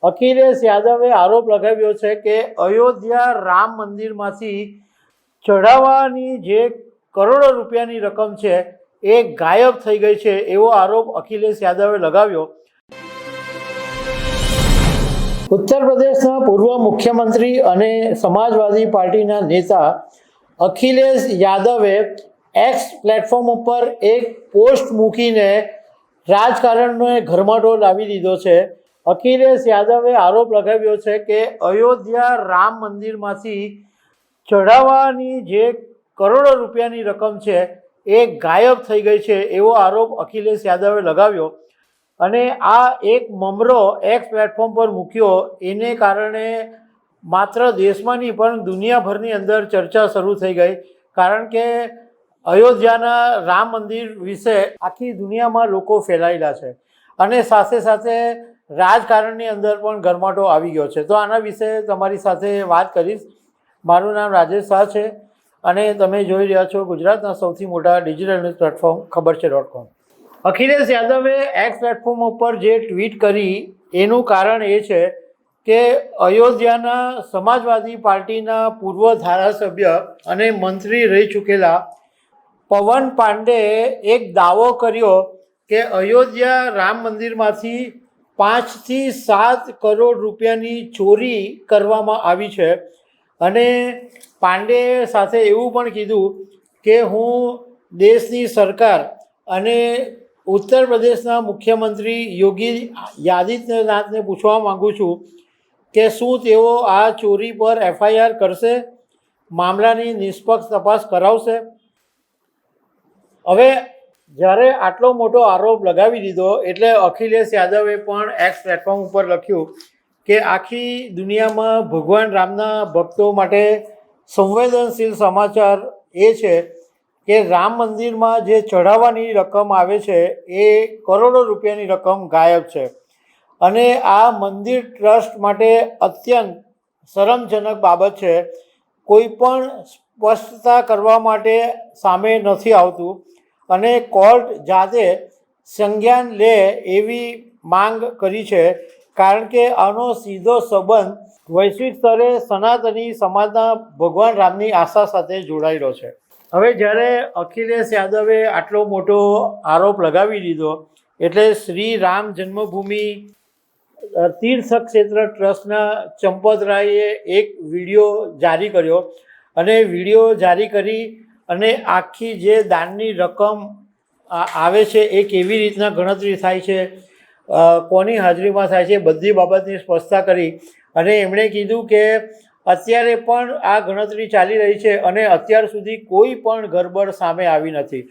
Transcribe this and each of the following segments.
અખિલેશ યાદવે આરોપ લગાવ્યો છે કે અયોધ્યા રામ મંદિરમાંથી ચઢાવવાની જે કરોડો રૂપિયાની રકમ છે એ ગાયબ થઈ ગઈ છે, એવો આરોપ અખિલેશ યાદવે લગાવ્યો. ઉત્તર પ્રદેશના પૂર્વ મુખ્યમંત્રી અને સમાજવાદી પાર્ટીના નેતા અખિલેશ યાદવે એક્સ પ્લેટફોર્મ ઉપર એક પોસ્ટ મૂકીને રાજકારણને ગરમાટો લાવી દીધો છે. અખિલેશ યાદવે આરોપ લગાવ્યો છે કે અયોધ્યા રામ મંદિરમાંથી ચઢાવવાની જે કરોડો રૂપિયાની રકમ છે એ ગાયબ થઈ ગઈ છે, એવો આરોપ અખિલેશ યાદવે લગાવ્યો. અને આ એક મમરો એક્સ પ્લેટફોર્મ પર મૂક્યો, એને કારણે માત્ર દેશમાં નહીં પણ દુનિયાભરની અંદર ચર્ચા શરૂ થઈ ગઈ. કારણ કે અયોધ્યાના રામ મંદિર વિશે આખી દુનિયામાં લોકો ફેલાયેલા છે અને સાથે સાથે રાજકારણની અંદર પણ ગરમાટો આવી ગયો છે. તો આના વિશે તમારી સાથે વાત કરીશ. મારું નામ રાજેશ શાહ છે અને તમે જોઈ રહ્યા છો ગુજરાતના સૌથી મોટા ડિજિટલ ન્યૂઝ પ્લેટફોર્મ ખબર છે.com. અખિલેશ યાદવે એક્સ પ્લેટફોર્મ ઉપર જે ટ્વીટ કરી એનું કારણ એ છે કે અયોધ્યાના સમાજવાદી પાર્ટીના પૂર્વ ધારાસભ્ય અને મંત્રી રહી ચૂકેલા પવન પાંડેએ એક દાવો કર્યો કે અયોધ્યા રામ મંદિરમાંથી 5 થી 7 કરોડ રૂપિયાની ચોરી કરવામાં આવી છે. અને પાંડેએ સાથે એવું પણ કીધું કે હું દેશની સરકાર અને ઉત્તર પ્રદેશના મુખ્યમંત્રી યોગી આદિત્યનાથને પૂછવા માગું છું કે શું તેઓ આ ચોરી પર FIR કરશે, મામલાની નિષ્પક્ષ તપાસ કરાવશે. હવે જ્યારે આટલો મોટો આરોપ લગાવી દીધો એટલે અખિલેશ યાદવે પણ એક્સ પ્લેટફોર્મ ઉપર લખ્યું કે આખી દુનિયામાં ભગવાન રામના ભક્તો માટે સંવેદનશીલ સમાચાર એ છે કે રામ મંદિરમાં જે ચઢાવવાની રકમ આવે છે એ કરોડો રૂપિયાની રકમ ગાયબ છે અને આ મંદિર ટ્રસ્ટ માટે અત્યંત શરમજનક બાબત છે. કોઈ પણ સ્પષ્ટતા કરવા માટે સામે નથી આવતું અને કોર્ટ જાતે સંજ્ઞાન લે એવી માંગ કરી છે. કારણ કે આનો સીધો સંબંધ વૈશ્વિક સ્તરે સનાતની સમાજના ભગવાન રામની આસ્થા સાથે જોડાયેલો છે. હવે જ્યારે અખિલેશ યાદવે આટલો મોટો આરોપ લગાવી દીધો એટલે શ્રી રામ જન્મભૂમિ તીર્થ ક્ષેત્ર ટ્રસ્ટના ચંપતરાયે એક વિડીયો જારી કર્યો અને વિડીયો જારી કરી અને આખી જે દાનની રકમ આવે છે એ કેવી રીતના ગણતરી થાય છે, કોની હાજરીમાં થાય છે, બધી બાબતની સ્પષ્ટતા કરી. અને એમણે કીધું કે અત્યારે પણ આ ગણતરી ચાલી રહી છે અને અત્યાર સુધી કોઈ પણ ગરબડ સામે આવી નથી.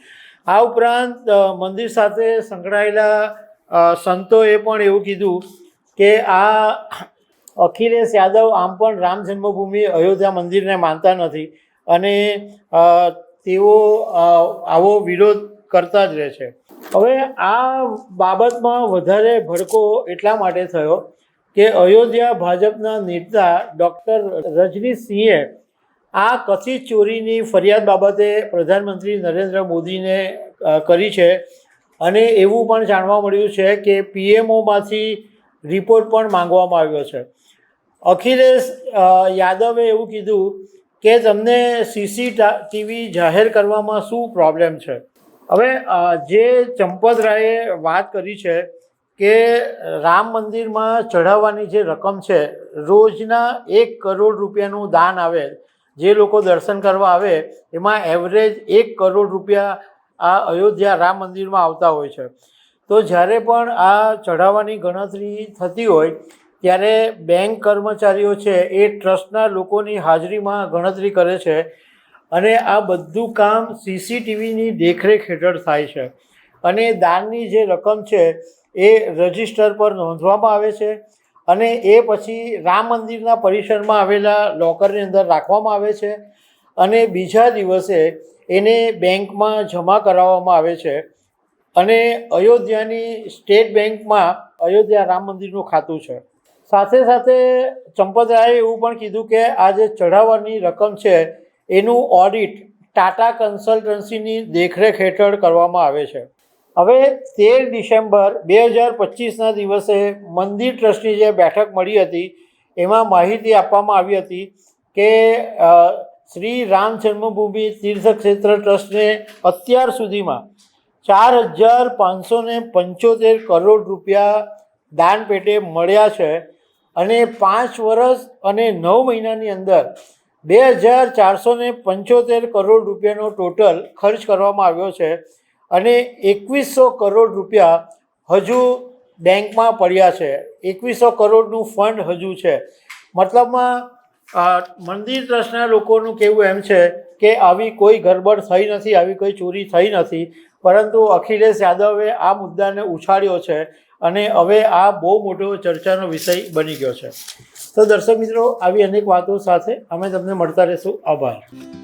આ ઉપરાંત મંદિર સાથે સંકળાયેલા સંતોએ પણ એવું કીધું કે આ અખિલેશ યાદવ આમ પણ રામ જન્મભૂમિ અયોધ્યા મંદિરને માનતા નથી અને તેઓ આવો વિરોધ કરતા જ રહે છે. હવે આ બાબતમાં વધારે ભડકો એટલા માટે થયો કે અયોધ્યા ભાજપના નેતા ડૉક્ટર રજનીશસિંહે આ કથિત ચોરીની ફરિયાદ બાબતે પ્રધાનમંત્રી નરેન્દ્ર મોદીને કરી છે અને એવું પણ જાણવા મળ્યું છે કે PMOમાંથી રિપોર્ટ પણ માંગવામાં આવ્યો છે. અખિલેશ યાદવે એવું કીધું કે તમને CCTV જાહેર કરવામાં શું પ્રોબ્લેમ છે. હવે જે ચંપતરાયે વાત કરી છે કે રામ મંદિરમાં ચઢાવવાની જે રકમ છે, રોજના 1 કરોડ રૂપિયાનું દાન આવે, જે લોકો દર્શન કરવા આવે એમાં એવરેજ 1 કરોડ રૂપિયા આ અયોધ્યા રામ મંદિરમાં આવતા હોય છે. તો જ્યારે પણ આ ચઢાવવાની ગણતરી થતી હોય ત્યારે બેંક કર્મચારીઓ છે એ ટ્રસ્ટના લોકોની હાજરીમાં ગણતરી કરે છે અને આ બધું કામ CCTVની દેખરેખ હેઠળ થાય છે અને દાનની જે રકમ છે એ રજિસ્ટર પર નોંધવામાં આવે છે અને એ પછી રામ મંદિરના પરિસરમાં આવેલા લોકરની અંદર રાખવામાં આવે છે અને બીજા દિવસે એને બેંકમાં જમા કરાવવામાં આવે છે અને અયોધ્યાની સ્ટેટ બેંકમાં અયોધ્યા રામ મંદિરનું ખાતું છે. સાથે સાથે ચંપતરાયે એવું પણ કીધું કે આ જે ચઢાવવાની રકમ છે એનું ઓડિટ ટાટા કન્સલ્ટન્સીની દેખરેખ હેઠળ કરવામાં આવે છે. હવે 13 ડિસેમ્બર 2025ના દિવસે મંદિર ટ્રસ્ટની જે બેઠક મળી હતી એમાં માહિતી આપવામાં આવી હતી કે શ્રી રામ જન્મભૂમિ તીર્થક્ષેત્ર ટ્રસ્ટને અત્યાર સુધીમાં 4,575 કરોડ રૂપિયા દાન પેટે મળ્યા છે અને 5 વર્ષ અને 9 મહિનાની અંદર 2,475 કરોડ રૂપિયાનો ટોટલ ખર્ચ કરવામાં આવ્યો છે અને 2,100 કરોડ રૂપિયા હજુ બેંકમાં પડ્યા છે. 2,100 કરોડનું ફંડ હજુ છે. મતલબમાં મંદિર ટ્રસ્ટના લોકોનું કહેવું એમ છે કે આવી કોઈ ગરબડ થઈ નથી, આવી કોઈ ચોરી થઈ નથી, પરંતુ અખિલેશ યાદવે આ મુદ્દાને ઉછાળ્યો છે અને હવે આ બહુ મોટો ચર્ચાનો વિષય બની ગયો છે. તો દર્શક મિત્રો, આવી અનેક વાતો સાથે અમે તમને મળતા રહીશું. આભાર.